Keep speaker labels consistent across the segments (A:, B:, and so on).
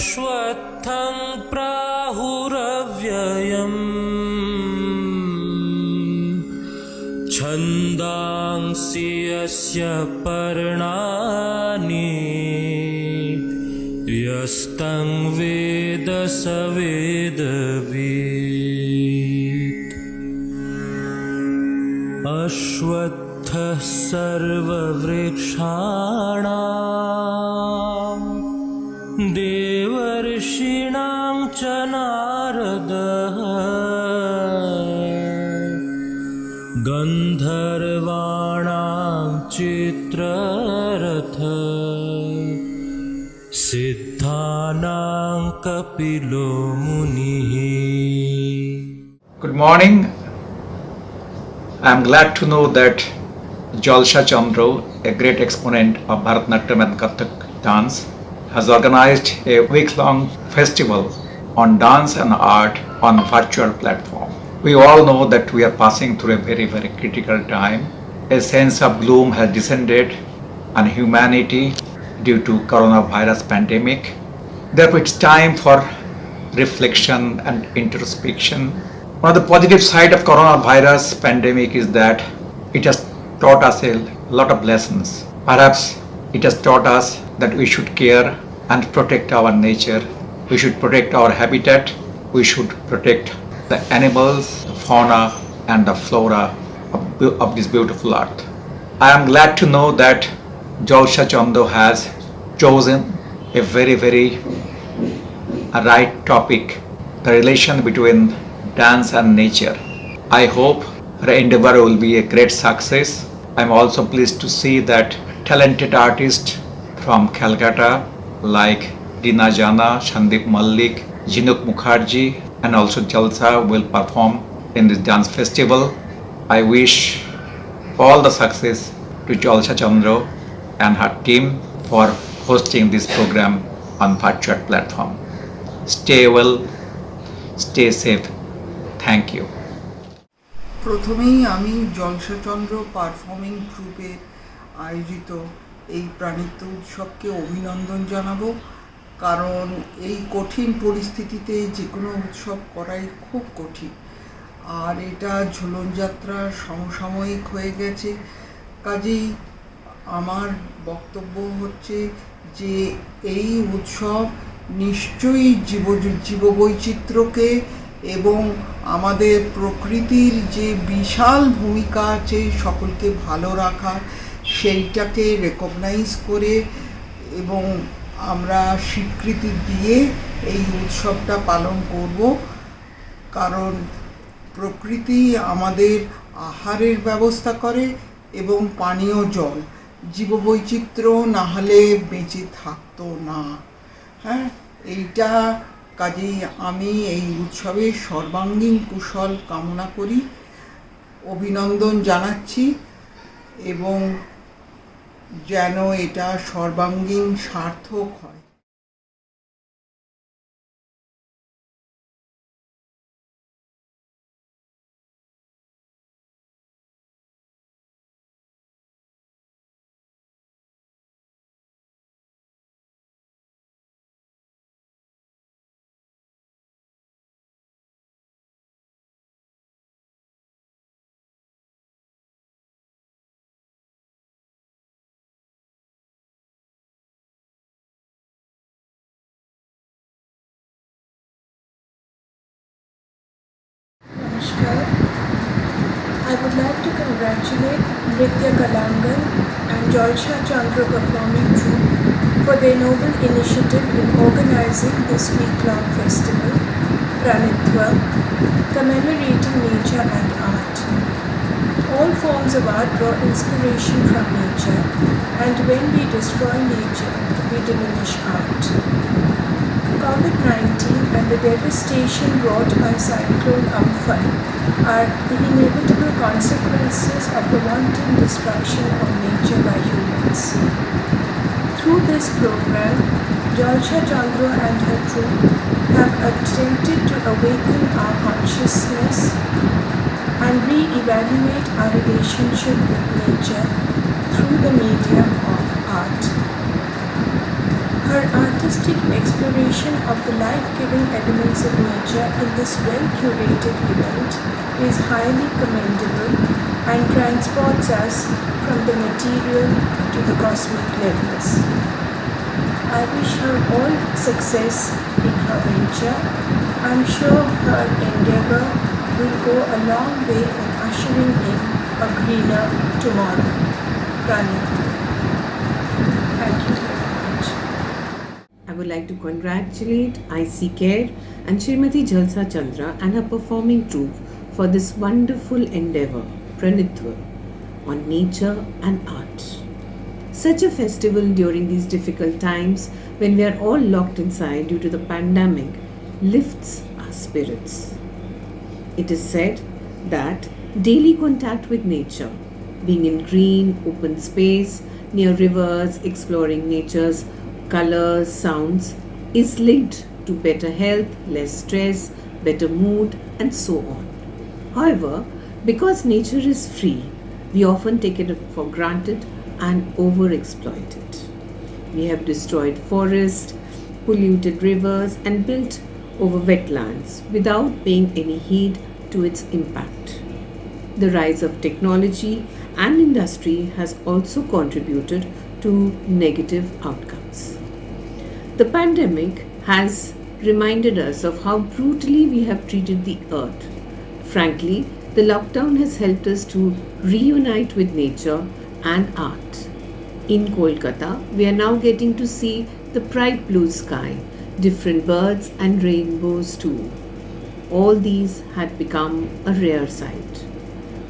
A: अश्वत्थं प्राहुरव्ययम् छन्दांसि यस्य पर्णानि यस्तं वेद स वेदवित्। अश्वत्थः सर्ववृक्षाणां देवर्षीणां च नारदः गन्धर्वाणां चित्ररथः सिद्धानां कपिलो मुनिः।
B: Good morning. I am glad to know that Jalsa Chandra, a great exponent of Bharatanatyam and Kathak dance, has organized a week-long festival on dance and art on a virtual platform. We all know that we are passing through a very, very critical time. A sense of gloom has descended on humanity due to coronavirus pandemic. Therefore, it's time for reflection and introspection. One of the positive side of coronavirus pandemic is that it has taught us a lot of lessons. Perhaps it has taught us that we should care and protect our nature. We should protect our habitat. We should protect the animals, the fauna and the flora of this beautiful earth. I am glad to know that Jalsa Chandra has chosen a very, very right topic, the relation between dance and nature. I hope her endeavor will be a great success. I am also pleased to see that talented artists from Calcutta like Dina Jana, Shandip Mallik, Jinuk Mukherjee and also Jalsa will perform in this dance festival. I wish all the success to Jalsa Chandra and her team for hosting this program on virtual platform. Stay well, stay safe. Thank you.
C: প্রথমেই আমি জলসা চন্দ্র performing ট্রুপে আয়োজিত এই প্রাণিত্ব উৎসবকে অভিনন্দন জানাবো, কারণ এই কঠিন পরিস্থিতিতে যে কোনো উৎসব করাই খুব কঠিন, আর এটা ঝুলন যাত্রার সমসাময়িক হয়ে গেছে। কাজেই আমার বক্তব্য হচ্ছে যে এই উৎসব নিশ্চয়ই জীববৈচিত্র্যকে এবং আমাদের প্রকৃতির যে বিশাল ভূমিকা আছে সকলকে ভালো রাখা, সেইটাকে রেকগনাইজ করে এবং আমরা স্বীকৃতি দিয়ে এই উৎসবটা পালন করব। কারণ প্রকৃতি আমাদের আহারের ব্যবস্থা করে এবং পানীয় জল, জীববৈচিত্র্য না হলে বেঁচে থাকতো না। হ্যাঁ, এইটা কাজেই আমি এই উৎসবের সর্বাঙ্গীন কুশল কামনা করি, অভিনন্দন জানাচ্ছি এবং যেন এটা সর্বাঙ্গীন সার্থক হয়।
D: I would like to congratulate Nritya Kalangan and Jalsa Chandra Performing Troupe for their noble initiative in organizing this week-long festival, PRANITWA, commemorating nature and art. All forms of art draw inspiration from nature, and when we destroy nature, we diminish art. COVID-19 and the devastation wrought by Cyclone Amphan are the inevitable consequences of the wanton destruction of nature by humans. Through this program, Jalsa Chandra and her troupe have attempted to awaken our consciousness and re-evaluate our relationship with nature through the medium of art. Her artistic holistic exploration of the life-giving elements of nature in this well-curated event is highly commendable and transports us from the material to the cosmic levels. I wish her all success in her venture. I'm sure her endeavour will go a long way in ushering in a greener tomorrow. Pranitwa. Thank you very much.
E: I would like to congratulate IC Care and Srimati Jalsa Chandra and her performing troupe for this wonderful endeavour, PRANITWA, on nature and art. Such a festival during these difficult times when we are all locked inside due to the pandemic lifts our spirits. It is said that daily contact with nature, being in green, open space, near rivers, exploring nature's colors, sounds, is linked to better health, less stress, better mood, and so on. However, because nature is free, we often take it for granted and overexploit it. We have destroyed forests, polluted rivers, and built over wetlands without paying any heed to its impact. The rise of technology and industry has also contributed to negative outcomes. The pandemic has reminded us of how brutally we have treated the earth. Frankly, the lockdown has helped us to reunite with nature and art. In Kolkata, we are now getting to see the bright blue sky, different birds and rainbows too. All these had become a rare sight.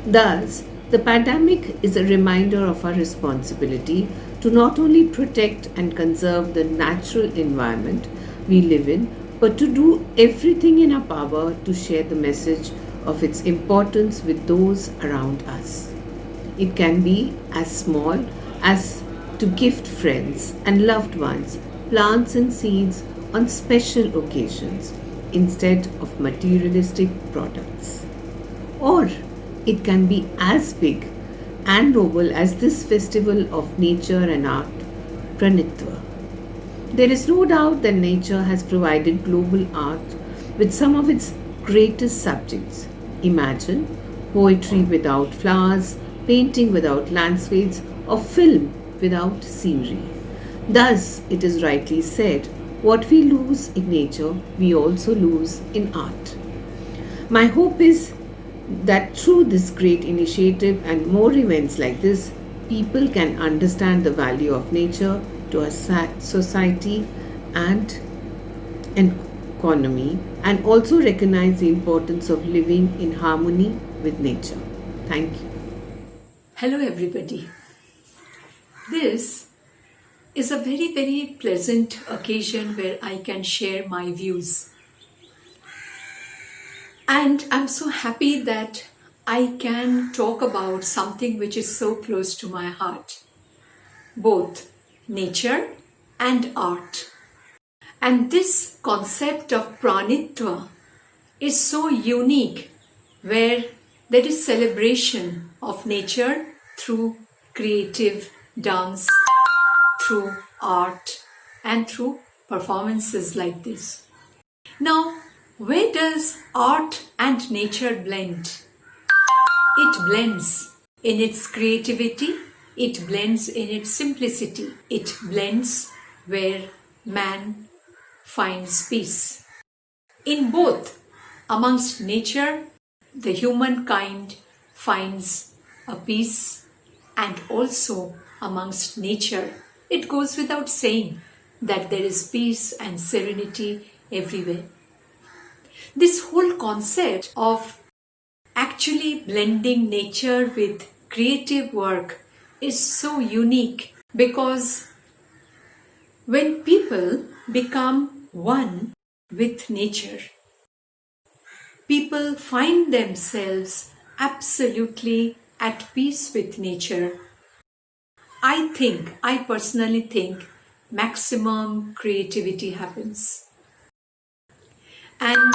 E: Thus, the pandemic is a reminder of our responsibility to not only protect and conserve the natural environment we live in, but to do everything in our power to share the message of its importance with those around us. It can be as small as to gift friends and loved ones plants and seeds on special occasions instead of materialistic products. Or it can be as big and noble as this festival of nature and art, PRANITWA. There is no doubt that nature has provided global art with some of its greatest subjects. Imagine poetry without flowers, painting without landscapes, or film without scenery. Thus, it is rightly said, what we lose in nature, we also lose in art. My hope is that through this great initiative and more events like this, people can understand the value of nature to our society and an economy, and also recognize the importance of living in harmony with nature. Thank you.
F: Hello everybody. This is a very, very pleasant occasion where I can share my views. And I'm so happy that I can talk about something which is so close to my heart, both nature and art. And this concept of pranitwa is so unique, where there is celebration of nature through creative dance, through art, and through performances like this. Now, where does art and nature blend? It blends in its creativity, it blends in its simplicity, it blends where man finds peace. In both, amongst nature, the humankind finds a peace, and also amongst nature, it goes without saying that there is peace and serenity everywhere. This whole concept of actually blending nature with creative work is so unique, because when people become one with nature, people find themselves absolutely at peace with nature. I personally think maximum creativity happens. And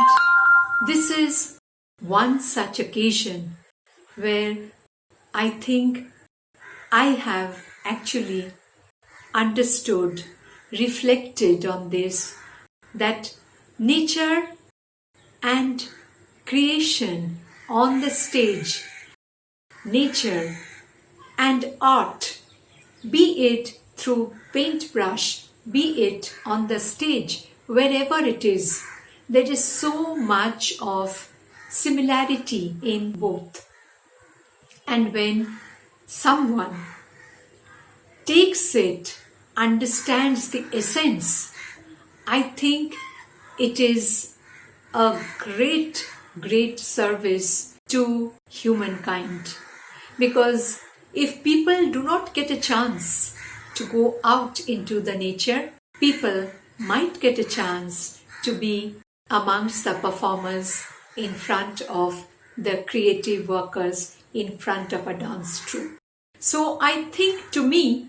F: this is one such occasion where I think I have actually understood reflected on this, that nature and creation on the stage, nature and art, be it through paintbrush, be it on the stage, wherever it is, there is so much of similarity in both. And when someone takes it, understands the essence, I think it is a great, great service to humankind. Because if people do not get a chance to go out into the nature, people might get a chance to be amongst the performers in front of the creative workers, in front of a dance troupe. So I think, to me,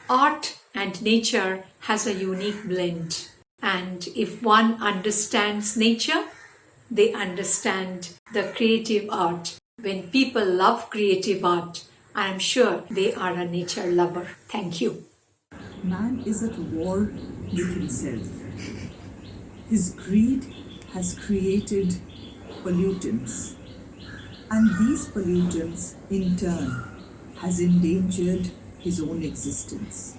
F: art and nature has a unique blend. And if one understands nature, they understand the creative art. When people love creative art, I am sure they are a nature lover. Thank you.
G: Man is at war with himself. His greed has created pollutants, and these pollutants in turn has endangered his own existence.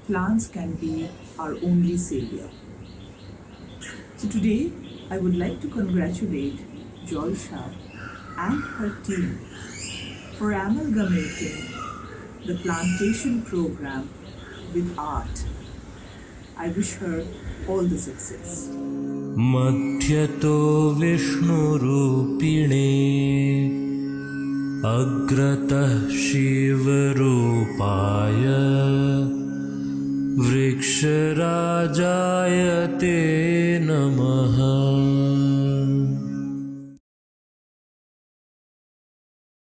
G: Plants can be our only savior. So today I would like to congratulate Jalsa and her team for amalgamating the plantation program with art. I wish her all the success.
A: मध्यतो विष्णुरूपिणे अग्रतः शिवरूपाय वृक्षराजाय ते नमः।